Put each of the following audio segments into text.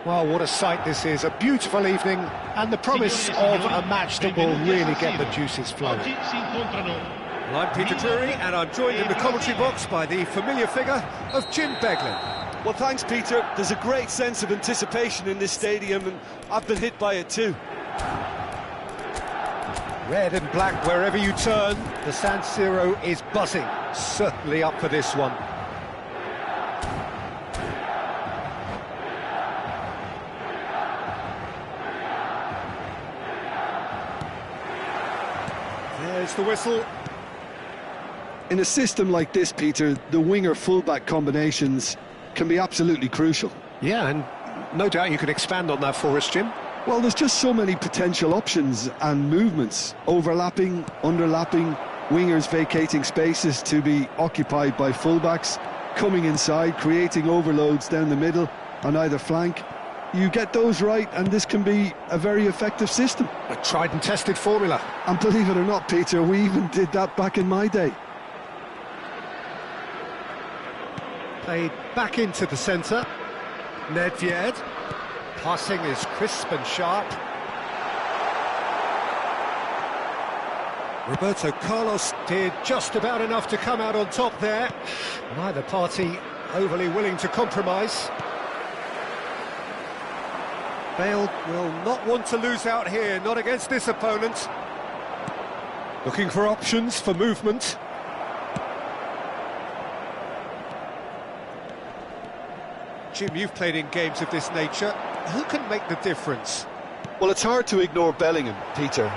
Well, what a sight this is, a beautiful evening, and the promise of a match that will really get the juices flowing. Well, I'm Peter Drury, and I'm joined in the commentary box by the familiar figure of Jim Beglin. Well, thanks, Peter. There's a great sense of anticipation in this stadium, and I've been hit by it too. Red and black wherever you turn, the San Siro is buzzing, certainly up for this one. There's the whistle. In a system like this, Peter, the winger-fullback combinations can be absolutely crucial. Yeah, and no doubt you can expand on that for us, Jim. Well, there's just so many potential options and movements. Overlapping, underlapping, wingers vacating spaces to be occupied by fullbacks, coming inside, creating overloads down the middle on either flank. You get those right, and this can be a very effective system. A tried and tested formula. And believe it or not, Peter, we even did that back in my day. Played back into the centre. Nedved. Passing is crisp and sharp. Roberto Carlos did just about enough to come out on top there. Neither party overly willing to compromise. Bale will not want to lose out here, not against this opponent. Looking for options for movement. Jim, you've played in games of this nature. Who can make the difference? Well, it's hard to ignore Bellingham, Peter,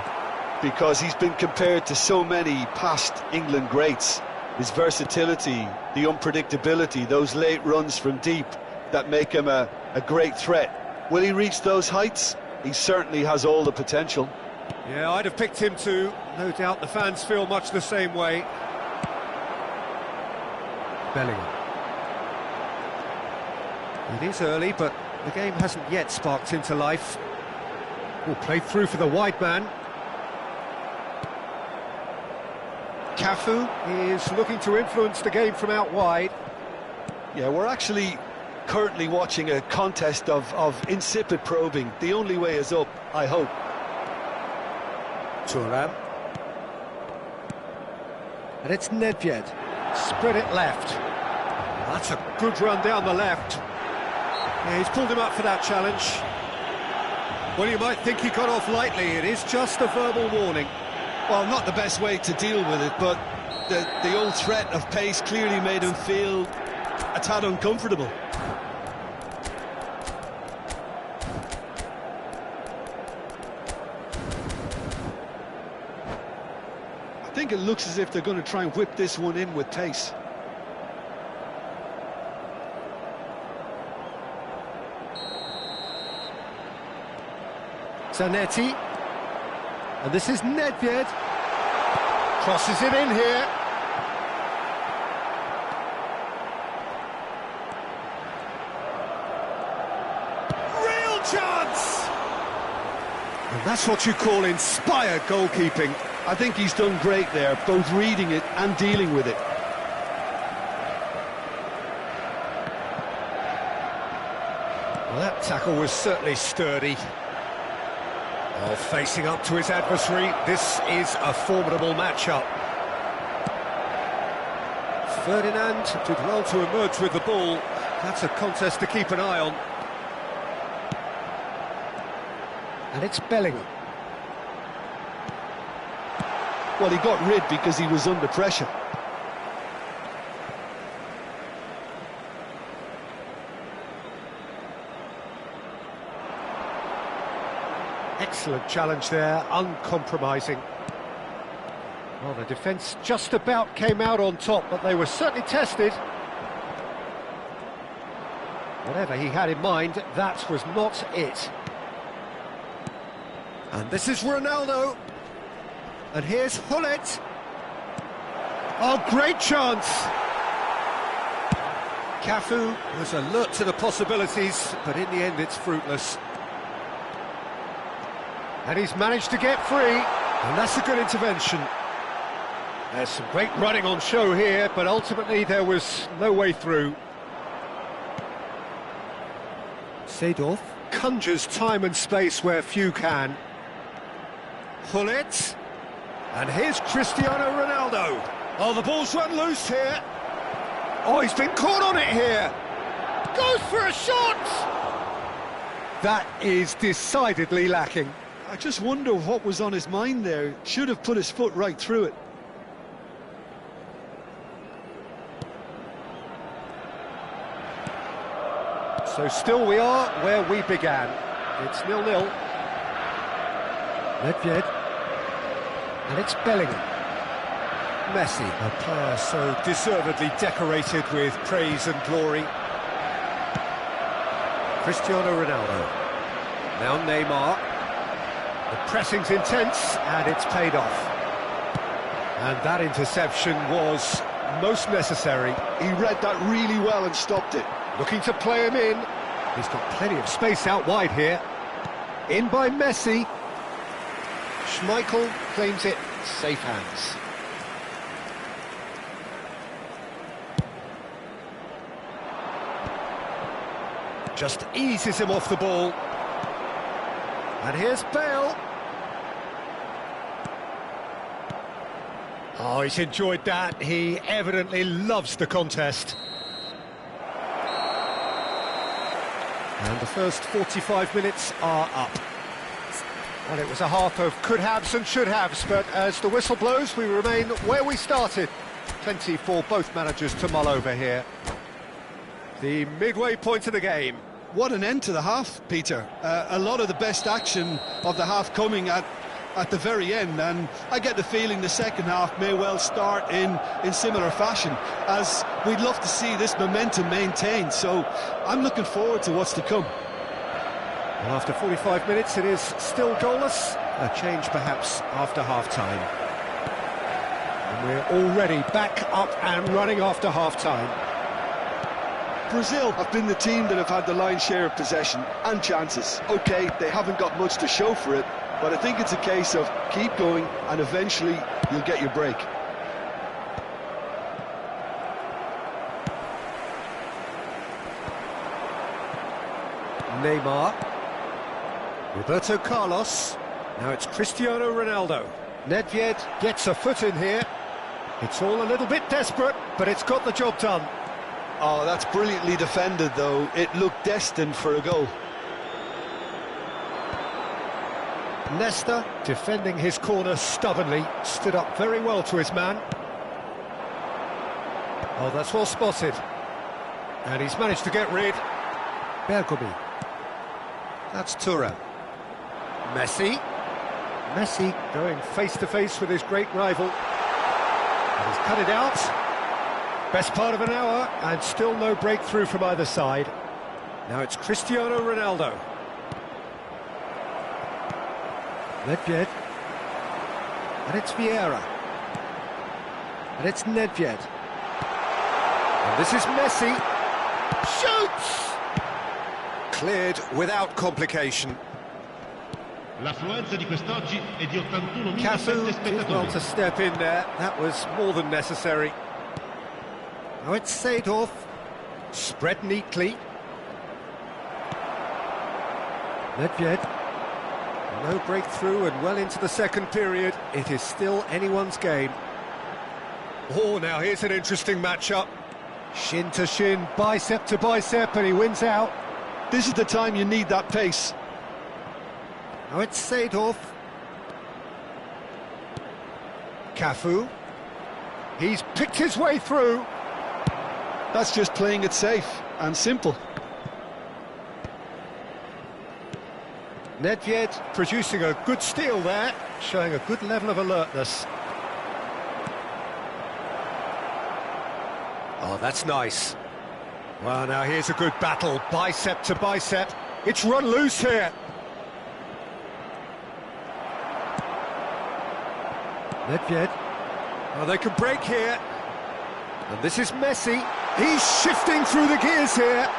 because he's been compared to so many past England greats. His versatility, the unpredictability, those late runs from deep that make him a great threat. Will he reach those heights? He certainly has all the potential. Yeah, I'd have picked him too. No doubt the fans feel much the same way. Bellingham. It is early, but the game hasn't yet sparked into life. Oh, played through for the wide man. Cafu is looking to influence the game from out wide. Yeah, we're actually currently watching a contest of insipid probing. The only way is up, I hope. Thuram. And it's Nedved. Spread it left. That's a good run down the left. Yeah, he's pulled him up for that challenge. Well, you might think he got off lightly. It is just a verbal warning. Well, not the best way to deal with it, but the old threat of pace clearly made him feel a tad uncomfortable. I think it looks as if they're going to try and whip this one in with pace. Zanetti, and this is Nedved, crosses it in here. Real chance! And that's what you call inspired goalkeeping. I think he's done great there, both reading it and dealing with it. Well, that tackle was certainly sturdy. Well, facing up to his adversary, this is a formidable matchup. Ferdinand did well to emerge with the ball. That's a contest to keep an eye on. And it's Bellingham. Well, he got rid because he was under pressure. Excellent challenge there, uncompromising. Well, the defence just about came out on top, but they were certainly tested. Whatever he had in mind, that was not it. And this is Ronaldo. And here's Hullet. Oh, great chance! Cafu was alert to the possibilities, but in the end it's fruitless. And he's managed to get free, and that's a good intervention. There's some great running on show here, but ultimately there was no way through. Seedorf. conjures time and space where few can. Gullit. And here's Cristiano Ronaldo. Oh, the ball's run loose here. Oh, he's been caught on it here. Goes for a shot! That is decidedly lacking. I just wonder what was on his mind there. Should have put his foot right through it. So still we are where we began. It's 0-0. Nedved. And it's Bellingham. Messi, a player so deservedly decorated with praise and glory. Cristiano Ronaldo. Now Neymar. The pressing's intense, and it's paid off. And that interception was most necessary. He read that really well and stopped it. Looking to play him in. He's got plenty of space out wide here. In by Messi. Schmeichel claims it. Safe hands. Just eases him off the ball. And here's Bale. Oh, he's enjoyed that. He evidently loves the contest. And the first 45 minutes are up. Well, it was a half of could-haves and should-haves, but as the whistle blows, we remain where we started. Plenty for both managers to mull over here. The midway point of the game. What an end to the half, Peter. A lot of the best action of the half coming at the very end, and I get the feeling the second half may well start in similar fashion, as we'd love to see this momentum maintained, so I'm looking forward to what's to come. Well, after 45 minutes it is still goalless, a change perhaps after half-time. And we're already back up and running after half-time. Brazil have been the team that have had the lion's share of possession and chances. OK, they haven't got much to show for it, but I think it's a case of keep going and eventually you'll get your break. Neymar. Roberto Carlos. Now it's Cristiano Ronaldo. Nedved gets a foot in here. It's all a little bit desperate, but it's got the job done. Oh, that's brilliantly defended, though. It looked destined for a goal. Nesta, defending his corner stubbornly, stood up very well to his man. Oh, that's well spotted. And he's managed to get rid. Bergomi. That's Thuram. Messi. Messi going face-to-face with his great rival. And he's cut it out. Best part of an hour, and still no breakthrough from either side. Now it's Cristiano Ronaldo. Nedved. And it's Vieira. And it's Nedved. And this is Messi. Shoots! Cleared without complication. L'affluenza di quest'oggi è di 81.000 Cafu did well to step in there. That was more than necessary. Now it's Seedorf. Spread neatly. Nedved. No breakthrough and well into the second period. It is still anyone's game. Oh, now here's an interesting matchup. Shin to shin, bicep to bicep, and he wins out. This is the time you need that pace. Now it's Seedorf. Cafu. He's picked his way through. That's just playing it safe and simple. Nedved producing a good steal there, showing a good level of alertness. Oh, that's nice. Well, now here's a good battle, bicep to bicep. It's run loose here. Nedved. Oh, they can break here. And this is Messi. He's shifting through the gears here.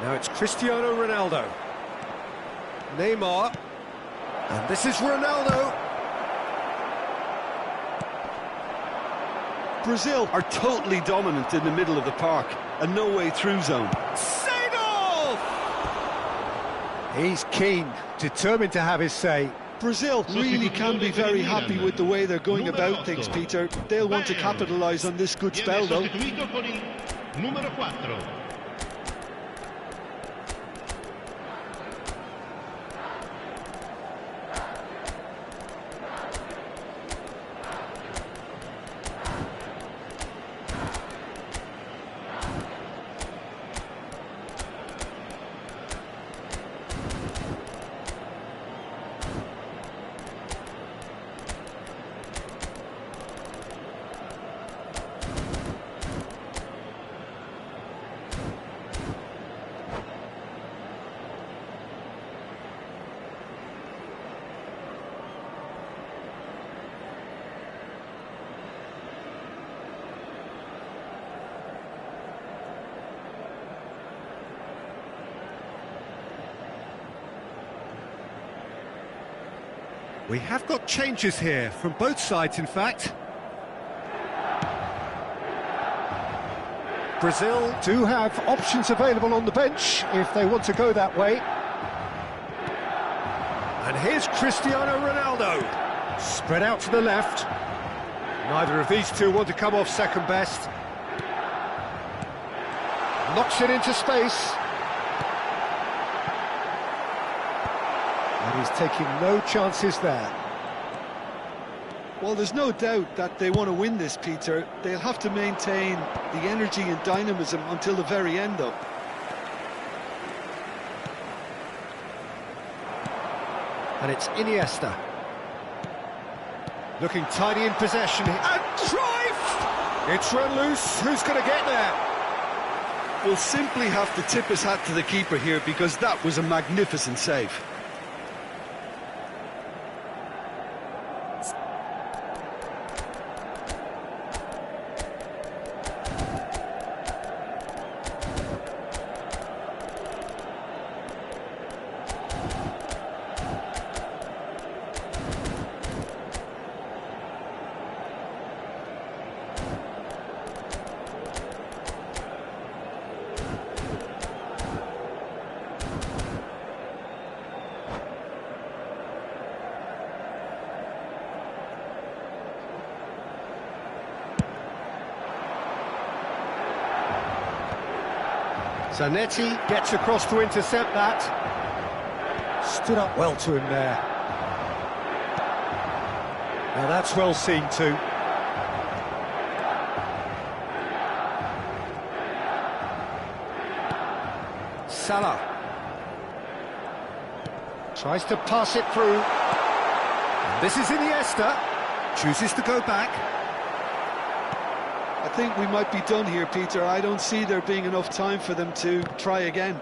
Now it's Cristiano Ronaldo. Neymar. And this is Ronaldo. Brazil are totally dominant in the middle of the park, a no-way through zone. Seedorf! He's keen, determined to have his say. Brazil really can be very happy with the way they're going about things, Peter. They'll want to capitalise on this good spell, though. Numero 4. We have got changes here, from both sides in fact. Brazil do have options available on the bench if they want to go that way. And here's Cristiano Ronaldo. Spread out to the left. Neither of these two want to come off second best. Knocks it into space. And he's taking no chances there. Well, there's no doubt that they want to win this, Peter. They'll have to maintain the energy and dynamism until the very end, though. And it's Iniesta. Looking tidy in possession. And Cruyff! It's run loose. Who's going to get there? We'll simply have to tip his hat to the keeper here, because that was a magnificent save. Zanetti gets across to intercept that. Stood up well to him there. Now that's well seen too. Salah. Tries to pass it through. And this is Iniesta. Chooses to go back. I think we might be done here, Peter. I don't see there being enough time for them to try again.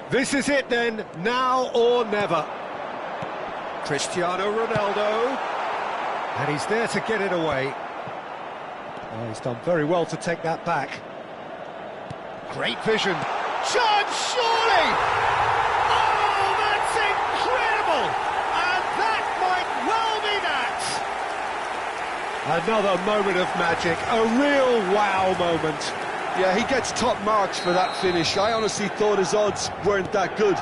This is it then, now or never. Cristiano Ronaldo. And he's there to get it away. Oh, he's done very well to take that back. Great vision. Chance, surely! Oh, that's incredible! And that might well be that! Another moment of magic, a real wow moment. Yeah, he gets top marks for that finish. I honestly thought his odds weren't that good.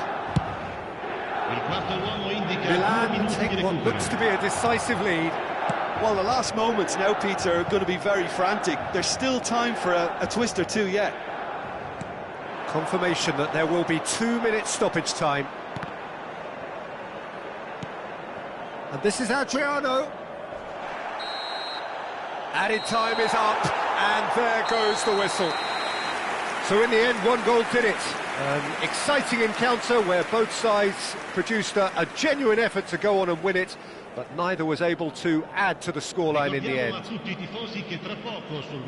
Milan take what looks to be a decisive lead. Well, the last moments now, Peter, are going to be very frantic. There's still time for a twist or two yet. Confirmation that there will be 2 minutes stoppage time. And this is Adriano. Added time is up, and there goes the whistle. So in the end, 1 goal did it. An exciting encounter where both sides produced a genuine effort to go on and win it, but neither was able to add to the scoreline in the end.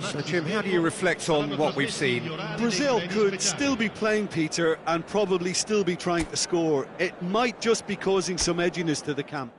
So Jim, how do you reflect on what we've seen? Brazil could still be playing, Peter, and probably still be trying to score. It might just be causing some edginess to the camp.